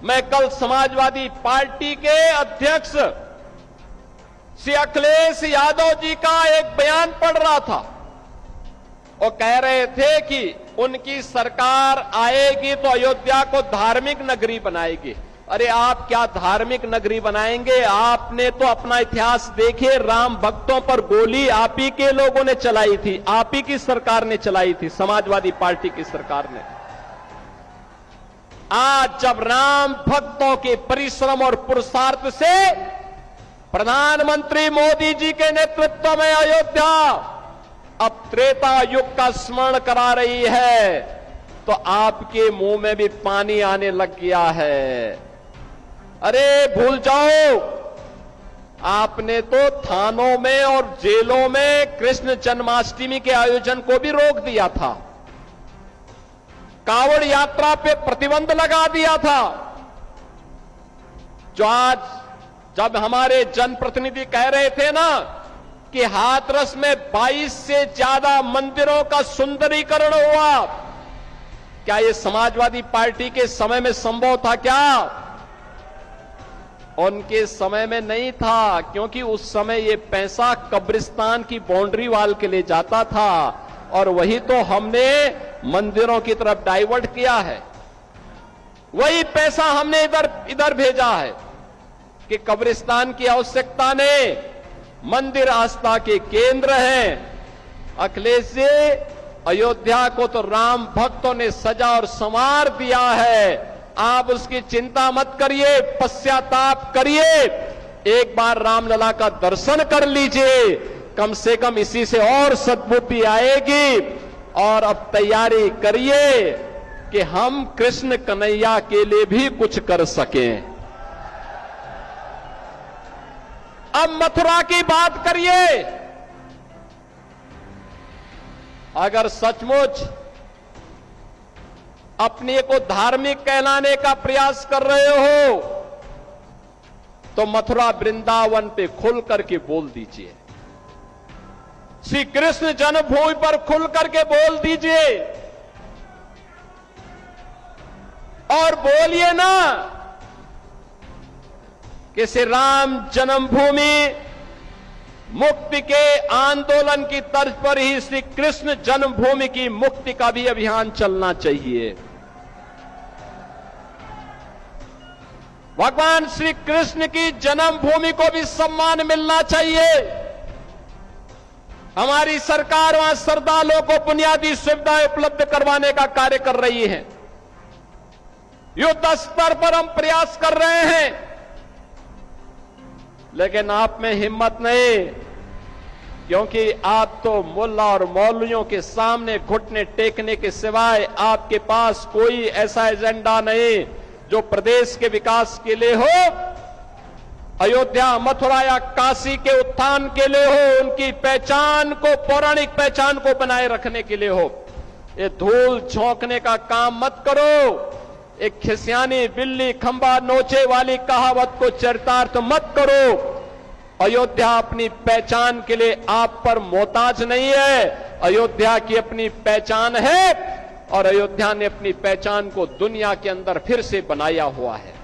मैं कल समाजवादी पार्टी के अध्यक्ष श्री अखिलेश यादव जी का एक बयान पढ़ रहा था। वो कह रहे थे कि उनकी सरकार आएगी तो अयोध्या को धार्मिक नगरी बनाएगी। अरे आप क्या धार्मिक नगरी बनाएंगे? आपने तो अपना इतिहास देखिए, राम भक्तों पर गोली आप ही के लोगों ने चलाई थी, आप ही की सरकार ने चलाई थी, समाजवादी पार्टी की सरकार ने। आज जब राम भक्तों के परिश्रम और पुरुषार्थ से प्रधानमंत्री मोदी जी के नेतृत्व में अयोध्या अब त्रेता युग का स्मरण करा रही है, तो आपके मुंह में भी पानी आने लग गया है। अरे भूल जाओ, आपने तो थानों में और जेलों में कृष्ण जन्माष्टमी के आयोजन को भी रोक दिया था, कांवड़ यात्रा पे प्रतिबंध लगा दिया था। जो आज जब हमारे जनप्रतिनिधि कह रहे थे ना कि हाथरस में 22 से ज्यादा मंदिरों का सुंदरीकरण हुआ, क्या यह समाजवादी पार्टी के समय में संभव था? क्या उनके समय में नहीं था, क्योंकि उस समय यह पैसा कब्रिस्तान की बाउंड्री वाल के लिए जाता था और वही तो हमने मंदिरों की तरफ डाइवर्ट किया है। वही पैसा हमने इधर भेजा है कि कब्रिस्तान की आवश्यकता ने, मंदिर आस्था के केंद्र हैं। अखिलेश जी, अयोध्या को तो राम भक्तों ने सजा और संवार दिया है, आप उसकी चिंता मत करिए, पश्चाताप करिए, एक बार रामलला का दर्शन कर लीजिए, कम से कम इसी से और सद्बुद्धि आएगी। और अब तैयारी करिए कि हम कृष्ण कन्हैया के लिए भी कुछ कर सकें। अब मथुरा की बात करिए। अगर सचमुच अपने को धार्मिक कहलाने का प्रयास कर रहे हो तो मथुरा वृंदावन पे खुल करके बोल दीजिए, श्री कृष्ण जन्मभूमि पर खुल करके बोल दीजिए और बोलिए ना कि श्री राम जन्मभूमि मुक्ति के आंदोलन की तर्ज पर ही श्री कृष्ण जन्मभूमि की मुक्ति का भी अभियान चलना चाहिए। भगवान श्री कृष्ण की जन्मभूमि को भी सम्मान मिलना चाहिए। हमारी सरकार वहां श्रद्धालुओं को बुनियादी सुविधाएं उपलब्ध करवाने का कार्य कर रही है। युद्ध स्तर पर हम प्रयास कर रहे हैं, लेकिन आप में हिम्मत नहीं, क्योंकि आप तो मुल्ला और मौलवियों के सामने घुटने टेकने के सिवाय आपके पास कोई ऐसा एजेंडा नहीं जो प्रदेश के विकास के लिए हो, अयोध्या, मथुरा या काशी के उत्थान के लिए हो, उनकी पहचान को, पौराणिक पहचान को बनाए रखने के लिए हो। ये धूल झोंकने का काम मत करो, एक खिसियानी बिल्ली खंबा नोचे वाली कहावत को चरितार्थ मत करो। अयोध्या अपनी पहचान के लिए आप पर मोहताज नहीं है, अयोध्या की अपनी पहचान है और अयोध्या ने अपनी पहचान को दुनिया के अंदर फिर से बनाया हुआ है।